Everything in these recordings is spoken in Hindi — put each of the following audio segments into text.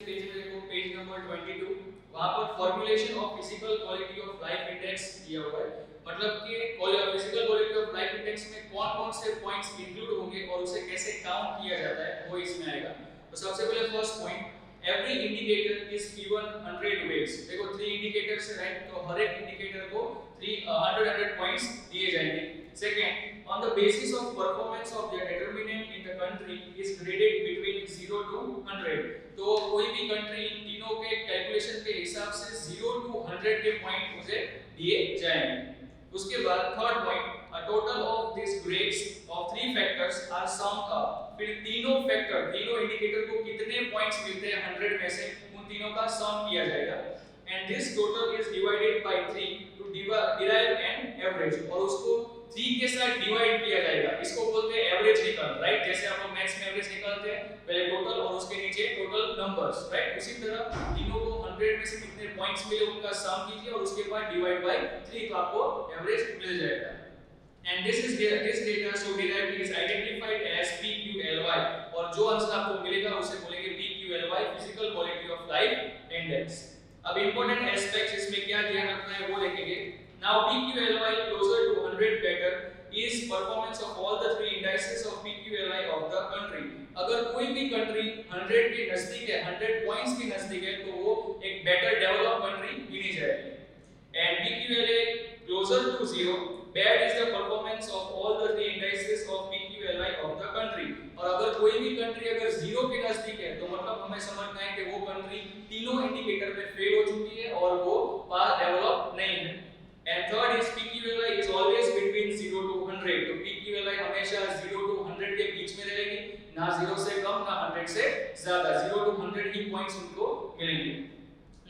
पेज में देखो पेज नंबर 22 वहां पर formulation of physical quality of life index दिया हुआ है। मतलब कि physical quality of life index में कौन-कौन से पॉइंट्स इंक्लूड होंगे और उसे कैसे काउंट किया जाता है वो इसमें आएगा। तो सबसे पहले first point every indicator is given 100 weights. देखो 3 इंडिकेटर्स है राइट, तो हर एक इंडिकेटर को 100 पॉइंट्स दिए जाएंगे। Second, on the basis of performance of their determinant in the country is graded between 0 to 100। तो कोई भी कंट्री इन तीनों के कैलकुलेशन के हिसाब से 0 to 100 के पॉइंट उसे दिए जाएंगे। उसके बाद third point, a total of these grades of 3 factors are summed up। फिर तीनों फैक्टर तीनों इंडिकेटर को कितने पॉइंट्स मिलते हैं 100 में से उन तीनों का सम किया जाएगा। and this total is divided by 3 to derive an average। और उसको 3 के साथ डिवाइड किया जाएगा, इसको बोलते हैं एवरेज निकाल राइट। जैसे आप लोग मैथ्स में एवरेज निकालते हैं, पहले टोटल और उसके नीचे टोटल नंबर्स राइट। उसी तरह तीनों को 100 में से कितने पॉइंट्स मिले उनका सम कीजिए और उसके बाद डिवाइड बाय 3 तो आपको एवरेज मिल जाएगा। and this data so derived is identified as PQLY और जो आंसर आपको मिलेगा उसे बोलेंगे PQLY physical quality of life index. अब इंपॉर्टेंट एस्पेक्ट्स इसमें क्या ध्यान रखना है वो देखेंगे। Now PQLY closer to 100 better is performance of all the 3 indices of PQLY of the country। अगर कोई भी कंट्री 100 के नजदीक है, 100 पॉइंट्स के नजदीक है तो वो एक बेटर डेवलप्ड कंट्री गिनी जाएगी। And PQLY closer to 0 bad is the performance of all the 3 indices of PQLY of the country। और अगर कोई भी कंट्री अगर 0 के नजदीक है तो मतलब हमें समझना है कि वो कंट्री तीनों इंडिकेटर में फेल हो चुकी है और वो पास डेवलप नहीं है। And third is PQLY is always between 0 to 100। तो PQLY हमेशा 0 to 100 के बीच में रहेगी, ना 0 से कम ना 100 से ज्यादा, 0 to 100 ही पॉइंट्स उनको मिलेंगे।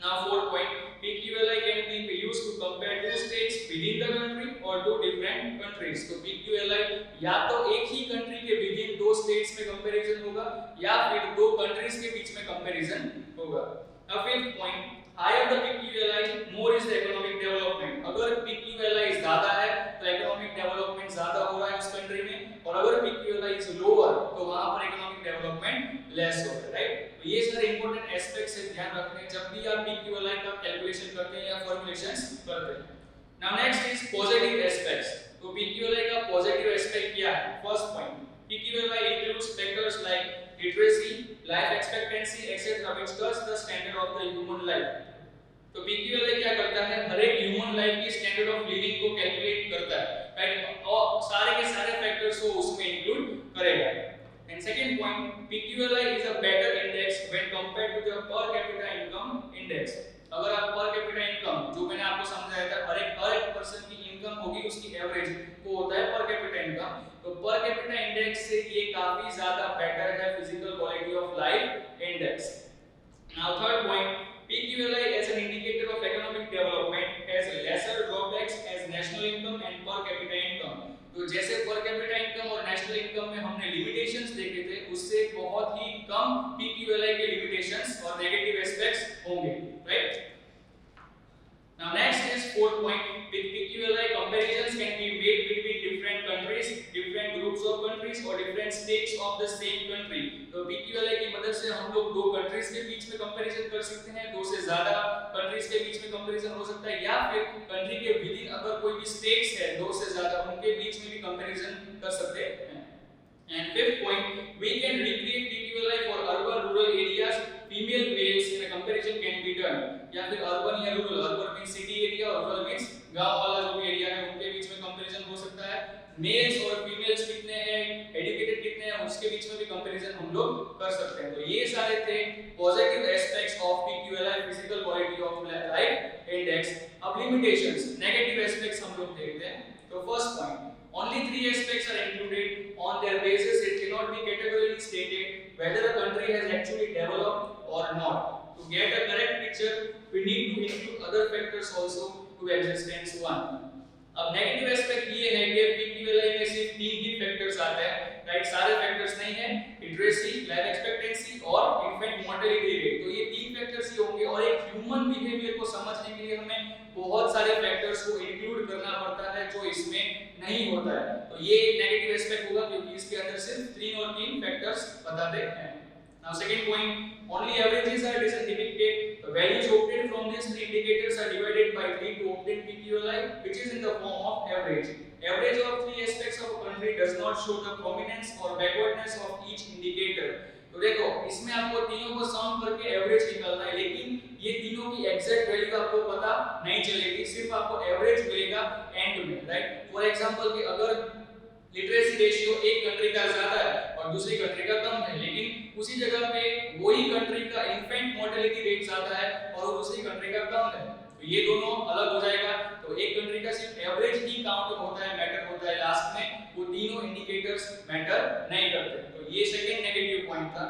Now fourth point, PQLY can be used to compare two states within the country or two different countries। तो PQLY या तो एक ही कंट्री के within दो states में कंपैरिजन होगा या फिर दो कंट्रीज के बीच में कंपैरिजन होगा। Now fifth point, higher the PQLY more is the economic development। अगर PQLY ज्यादा है तो economic development ज्यादा हो रहा है उस कंट्री में, और अगर PQLY is lower तो वहां पर economic development less हो रहा है राइट। तो ये सारे इंपॉर्टेंट एस्पेक्ट्स से ध्यान रखने जब भी आप PQLY का कैलकुलेशन करते हैं या फॉर्मुलेशंस करते हैं। Now next is positive aspects. तो PQLY का पॉजिटिव एस्पेक्ट क्या है? First point, PQLY includes factors like literacy, life expectancy etc which touch the standard of the human life। तो PQLY क्या करता है, हर एक ह्यूमन लाइफ की स्टैंडर्ड ऑफ लिविंग को कैलकुलेट करता है राइट, और सारे के सारे फैक्टर्स को उसमें इंक्लूड करेगा। And second point, PQLY is a better index when compared to the per capita income index। अगर आप पर कैपिटा इनकम जो मैंने आपको समझाया था, हर एक पर्सन की इनकम होगी उसकी एवरेज वो होता है पर कैपिटा इनकम, तो पर कैपिटा इंडेक्स से ये काफी ज्यादा बेटर है physical quality of life index. Now third point, PQLY as an indicator of economic development has lesser drawbacks as national income and per capita income। तो जैसे पर कैपिटा इनकम और नेशनल इनकम में हमने लिमिटेशंस देखे थे, उससे बहुत ही कम PQLY के लिमिटेशंस और नेगेटिव एस्पेक्ट्स होंगे right. Now next is fourth point, with PQLY comparisons can be made between different countries, different groups of countries or different states of the same country। तो PQLY की मदद से हम लोग दो कंट्रीज के बीच में कंपैरिजन कर सकते हैं, दो से ज्यादा कंट्रीज के बीच में कंपैरिजन हो सकता है, या फिर कंट्री के विद इन अगर कोई भी स्टेट्स है दो से ज्यादा उनके बीच में भी कंपैरिजन कर सकते हैं। And fifth point, we can recreate PQLY for urban rural areas, female males in a comparison can be done। या फिर अर्बन या rural, urban means city area और रूरल मींस गांव वाला जो भी एरिया है उनके बीच में कंपैरिजन हो सकता है। मेल्स और फीमेल्स कितने हैं, एजुकेटेड कितने हैं, उसके बीच में भी कंपैरिजन हम लोग कर सकते हैं। तो ये सारे थे positive aspects of PQLY physical quality of life index. अब लिमिटेशंस, नेगेटिव एस्पेक्ट्स हम लोग देखते हैं। तो first point, only 3 aspects are included, on their basis it cannot be categorically stated whether a country has actually developed or not। To get a correct picture we need to include other factors also to existence 1। अब नेगेटिव एस्पेक्ट ये है कि PQLY में सिर्फ 3 ही फैक्टर्स आते हैं राइट, सारे फैक्टर्स नहीं है, लिटरेसी, लाइफ एक्सपेक्टेंसी और इन्फेंट मोर्टेलिटी रेट। तो ये 3 फैक्टर्स ही होंगे और एक ह्यूमन बिहेवियर को समझने के लिए हमें बहुत सारे फैक्टर्स को इंक्लूड करना पड़ता है जो इसमें नहीं होता है। तो ये एक नेगेटिव एस्पेक्ट होगा क्योंकि इसके अंदर सिर्फ 3 और 3 फैक्टर्स बताते हैं। Now second point, only averages are depicted. The values obtained from these three indicators are divided by 3 to obtain PQLI, which is in the form of average. Average of three aspects of a country does not show the prominence or backwardness of each indicator. तो देखो इसमें आपको तीनों को सम करके एवरेज निकालना है, लेकिन ये तीनों की एग्जैक्ट वैल्यू आपको पता नहीं चलेगी, सिर्फ आपको एवरेज मिलेगा एंड में, राइट। फॉर एग्जांपल कि अगर लिटरेसी रेशियो एक कंट्री का ज्यादा है और दूसरी कंट्री का कम है, लेकिन उसी जगह पे वही कंट्री का इन्फेंट मोर्टेलिटी रेट ज्यादा है और दूसरी कंट्री का कम है, तो ये दोनों अलग हो जाएगा। तो एक कंट्री का सिर्फ एवरेज ही काउंट होता है, मैटर होता है लास्ट में, वो तीनों इंडिकेटर्स मैटर नहीं करते। तो ये सेकंड नेगेटिव पॉइंट था।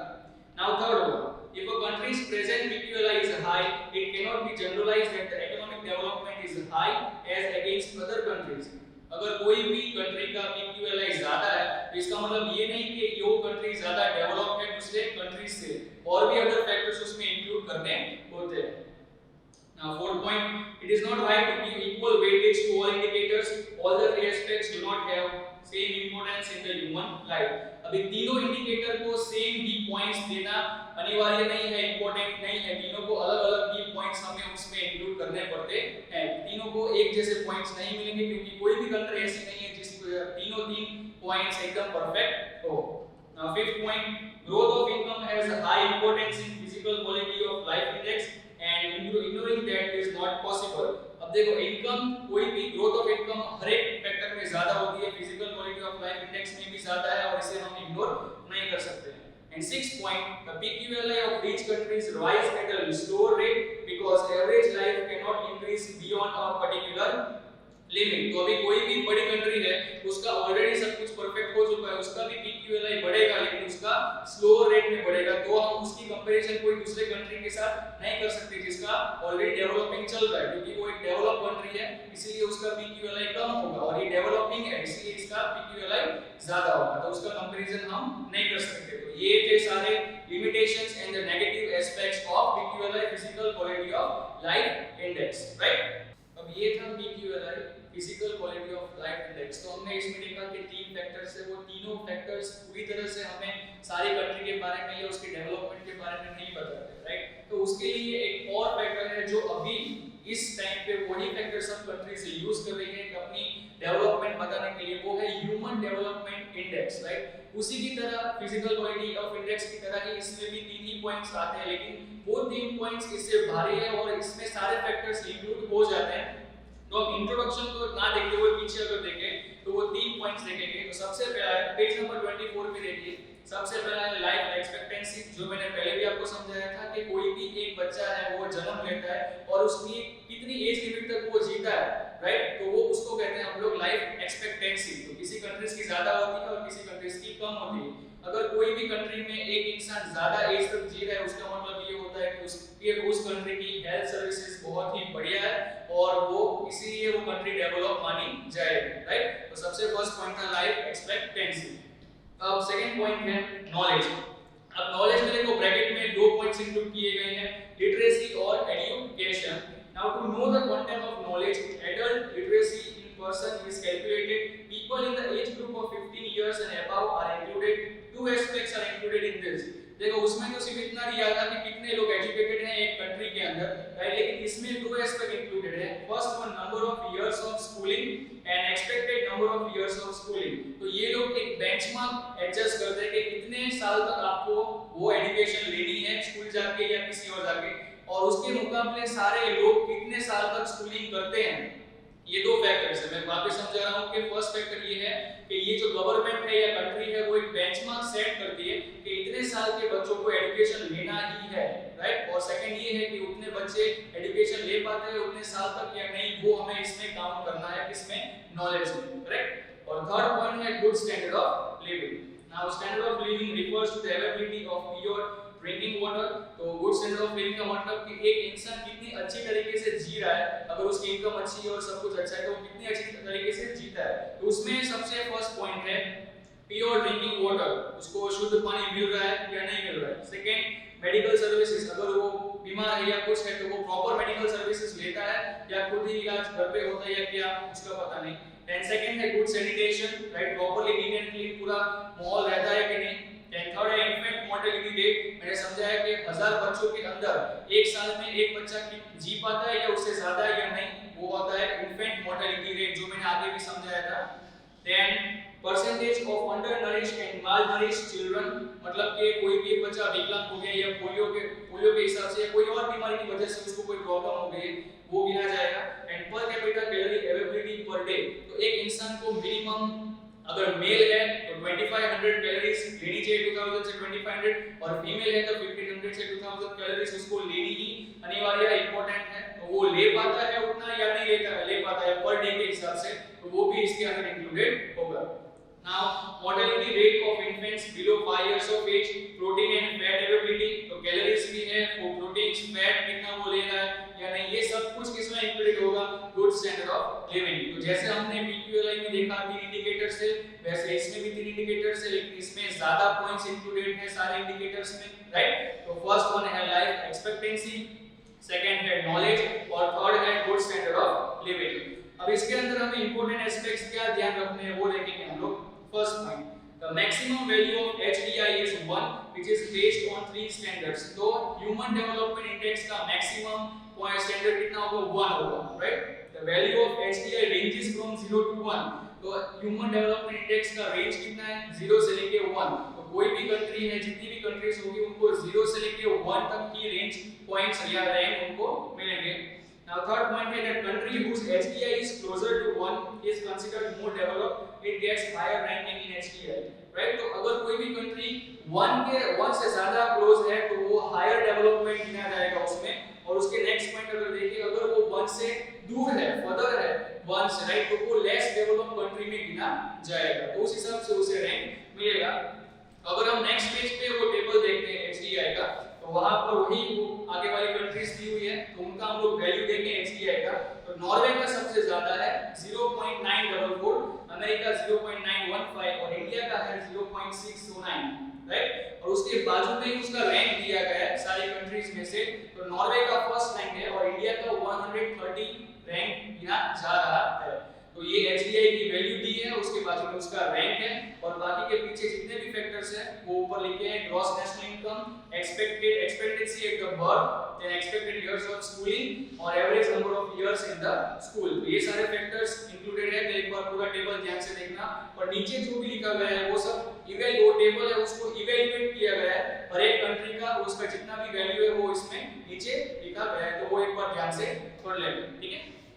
Now third one, if a country's present PQLI is high, it cannot be generalized that the economic development is high as against other countries. अगर कोई भी कंट्री का PQLI ज्यादा है तो इसका मतलब ये नहीं कि यो कंट्री ज्यादा डेवलप है दूसरे कंट्रीज से, और भी अदर फैक्टर्स उसमें इंक्लूड करने होते हैं। Now fourth point, it is not right to give equal weightage to all indicators. All the three aspects do not have same importance in the human life. अभी तीनों इंडिकेटर को सेम ही पॉइंट्स देना अनिवार्य नहीं है, इंपॉर्टेंट नहीं है, तीनों को अलग-अलग ही पॉइंट्स हमें उसमें इंक्लूड करने पड़ते हैं। तीनों को एक जैसे पॉइंट्स नहीं मिलेंगे, क्योंकि कोई भी कंट्री ऐसी नहीं है जिसको तीन पॉइंट्स एकदम परफेक्ट हो। Now fifth point, growth of income has a high importance in physical quality of life index and ignoring that is not possible. अब देखो इनकम, कोई भी ग्रोथ ऑफ इनकम हर एक फैक्टर में ज्यादा होती है, physical quality of life index में भी ज्यादा है, और इसे हम इग्नोर नहीं कर सकते। And sixth point, the PQLI of rich countries rise at a slower rate because average life cannot increase beyond a particular limit. तो अभी कोई भी बड़ी कंट्री है उसका ऑलरेडी सब कुछ परफेक्ट हो चुका है, उसका भी PQLI बढ़ेगा, लेकिन उसका स्लोअर रेट में बढ़ेगा, तो हम उसकी कंपैरिजन कोई दूसरे कंट्री के साथ नहीं कर सकते जिसका ऑलरेडी डेवलपिंग चल रहा है, क्योंकि वो एक डेवलप कंट्री है इसलिए उसका PQLI कम होगा, और ये डेवलपिंग है इसलिए इसका PQLI ज्यादा होगा, तो उसका कंपैरिजन हम नहीं कर सकते। तो ये थे सारे limitations and the negative aspects of PQLI, physical quality of life index, right. अब ये था PQLI, physical quality of life index. तो हमने इसमें देखा कि तीन फैक्टर्स है, वो तीनों फैक्टर्स पूरी तरह से हमें सारी कंट्री के बारे में या उसके डेवलपमेंट के बारे में नहीं बताते, राइट। तो उसके लिए एक और फैक्टर है जो अभी इस टाइम पे वही फैक्टर सब कंट्रीज यूज कर रही है अपनी डेवलपमेंट बताने के लिए, वो है ह्यूमन डेवलपमेंट इंडेक्स, राइट। उसी की तरह फिजिकल क्वालिटी ऑफ इंडेक्स की तरह ही इसमें भी तीन ही पॉइंट्स आते हैं, लेकिन वो तीन पॉइंट्स इससे भारी है और इसमें सारे फैक्टर्स इंक्लूड हो जाते हैं। तो हम इंट्रोडक्शन को ना देखते हुए पीछे अगर देखें तो वो तीन पॉइंट्स देखेंगे। तो सबसे पहला है पेज नंबर 24 पे देखिए, सबसे पहला है लाइफ एक्सपेक्टेंसी, जो मैंने पहले भी आपको समझाया था कि कोई भी एक बच्चा है वो जन्म लेता है और उसकी कितनी एज लिमिट तक वो जीता है, राइट, तो वो उसको कहते हैं हम लोग लाइफ एक्सपेक्टेंसी। तो किसी कंट्रीज की ज्यादा होती है और किसी कंट्रीज की कम होती है। अगर कोई भी कंट्री में एक इंसान ज्यादा एज तक जी रहा है उसका मतलब ये होता है कि उस कंट्री की हेल्थ सर्विसेज बहुत ही बढ़िया है और वो इसीलिए वो कंट्री डेवलप मानी जाएगी, राइट। तो सबसे फर्स्ट पॉइंट था लाइफ एक्सपेक्टेंसी। अब सेकंड पॉइंट है नॉलेज। अब नॉलेज में देखो ब्रैकेट में दो पॉइंट्स इंक्लूड किए गए हैं, लिटरेसी और education. Now to know the content of knowledge, adult literacy in person is calculated, people in the age group of 15 years and above are included, two aspects are included in this. देखो उसमें तो सिर्फ इतना दिया था कि कितने लोग एजुकेटेड हैं एक कंट्री के अंदर, राइट, लेकिन इसमें दो एस्पेक्ट इंक्लूडेड है। First one number of years of schooling and expected number of years of schooling. तो ये लोग एक बेंचमार्क एडजस्ट करते हैं कि कितने साल तक आपको वो एजुकेशन लेनी है स्कूल जाके या किसी और जाके, और उसके मुकाबले सारे लोग कितने साल तक स्कूलिंग करते हैं। ये दो फैक्टर्स है, मैं वापस समझा रहा हूं कि फर्स्ट फैक्टर ये है कि ये जो गवर्नमेंट है या कंट्री है वो एक बेंचमार्क सेट करती है कि इतने साल के बच्चों को एजुकेशन लेना ही है, राइट। और सेकंड ये है कि उतने बच्चे एजुकेशन ले पाते हैं उतने साल तक या नहीं, वो हमें इसमें काउंट करना है, किसमें, नॉलेज में, करेक्ट। और थर्ड पॉइंट है good standard of living. Now standard of living refers to the availability of pure drinking water. तो गुड स्टैंडर्ड ऑफ लिविंग का मतलब कि एक इंसान कितनी अच्छी तरीके से जी रहा है, अगर उसकी इनकम अच्छी है और सब कुछ अच्छा है तो वो कितनी अच्छी तरीके से जीता है। तो उसमें सबसे फर्स्ट पॉइंट है प्योर ड्रिंकिंग वाटर, उसको शुद्ध पानी मिल रहा है या नहीं मिल रहा है। सेकंड मेडिकल सर्विसेज, अगर वो बीमार है या कुछ है तो वो प्रॉपर मेडिकल सर्विसेज लेता है या खुद ही इलाज घर पे होता है या क्या उसका पता नहीं। देन सेकंड है good sanitation, right, properly neat and clean पूरा माहौल रहता है कि नहीं। देन थर्ड है इन्फेंट मोर्टेलिटी रेट, मैंने 1000 बच्चों के अंदर एक साल में एक बच्चा जी पाता है या उससे ज्यादा या नहीं, वो होता है इन्फेंट मोर्टेलिटी रेट, जो मैंने आगे भी समझाया था। Then percentage of undernourished and malnourished children, मतलब कि कोई भी एक बच्चा विकलांग हो गया या पोलियो के हिसाब से या कोई और बीमारी की वजह से उसको कोई प्रॉब्लम हो गई, वो गिना जाएगा। And per capita calorie availability per day, तो एक इंसान को मिनिमम अगर मेल है तो 2500 कैलोरीज लेनी चाहिए 2000 से 2500, और फीमेल है तो 1500 से 2000 कैलोरीज उसको लेनी ही अनिवार्य है, इंपॉर्टेंट है। तो वो ले पाता है उतना या नहीं ले पाता है पर डे के हिसाब से, तो वो भी इसके अंदर इंक्लूडेड होगा। Now mortality rate of infants below 5 years of age, protein and fat availability, तो कैलोरीज भी है, वो प्रोटीन्स फैट कितना वो ले रहा है या नहीं, ये सब कुछ किसमें इंक्लूडेड होगा, गुड स्टैंडर्ड ऑफ लिविंग। तो जैसे हमने पीक्यूएलआई में देखा 3 इंडिकेटर्स है, वैसे इसमें भी 3 इंडिकेटर्स है, लेकिन इसमें ज्यादा पॉइंट्स इंक्लूडेड है सारे इंडिकेटर्स में, राइट। तो फर्स्ट वन है लाइफ एक्सपेक्टेंसी, सेकंड है नॉलेज, और थर्ड है गुड स्टैंडर्ड ऑफ लिविंग। अब इसके अंदर हमें इंपॉर्टेंट एस्पेक्ट्स क्या ध्यान रखने हैं वो देखेंगे हम लोग। First point, the maximum value of HDI is 1, which is based on 3 standards. तो human development index का maximum point standard कितना होगा, 1 होगा, right? The value of HDI ranges from 0 to 1. तो human development index का range कितना है, 0 से लेके 1। तो कोई भी कंट्री है, जितनी भी कंट्रीज होगी उनको 0 से लेके 1 तक की रेंज पॉइंट्स या रैंक उनको मिलेंगे। Now third point is that country whose HDI is closer to 1 is considered more developed, it gets higher ranking in HDI, right? तो अगर कोई भी कंट्री 1 से ज्यादा क्लोज है तो वो हायर डेवलपमेंट गिना जाएगा उसमें। और उसके नेक्स्ट पॉइंट अगर देखिए, अगर वो 1 से दूर है, फर्दर है 1 से, राइट, तो वो लेस डेवलप्ड कंट्री में गिना जाएगा, तो उस हिसाब से उसे रैंक मिलेगा। अगर हम नेक्स्ट पेज पे वो टेबल देखते हैं HDI का, तो वहां पर वही वो आगे वाली कंट्रीज दी हुई है, तो उनका हम लोग वैल्यू देखें HDI का, तो नॉर्वे का सबसे ज्यादा है 0.944, अमेरिका 0.915 और इंडिया का है 0.609, राइट। और उसके बाजू में ही उसका रैंक दिया गया है सारी कंट्रीज में से, तो नॉर्वे का फर्स्ट रैंक है और इंडिया का 130 रैंक गिना जा रहा है। तो ये HDI की वैल्यू दी है, उसके बाजू में उसका रैंक है, और बाकी के पीछे जितने भी फैक्टर्स हैं वो ऊपर लिखे हैं, gross national income, expectancy at the birth, then expected years of schooling और average number of years in the school। तो ये सारे फैक्टर्स इंक्लूडेड है, तो एक बार पूरा टेबल ध्यान से देखना। और नीचे जो भी लिखा गया है वो सब वो टेबल है, उसको इवैल्यूएट किया गया है हर एक कंट्री का, उसका जितना भी वैल्यू है वो इसमें नीचे लिखा गया है, तो वो एक बार ध्यान से पढ़ लेंगे, ठीक है।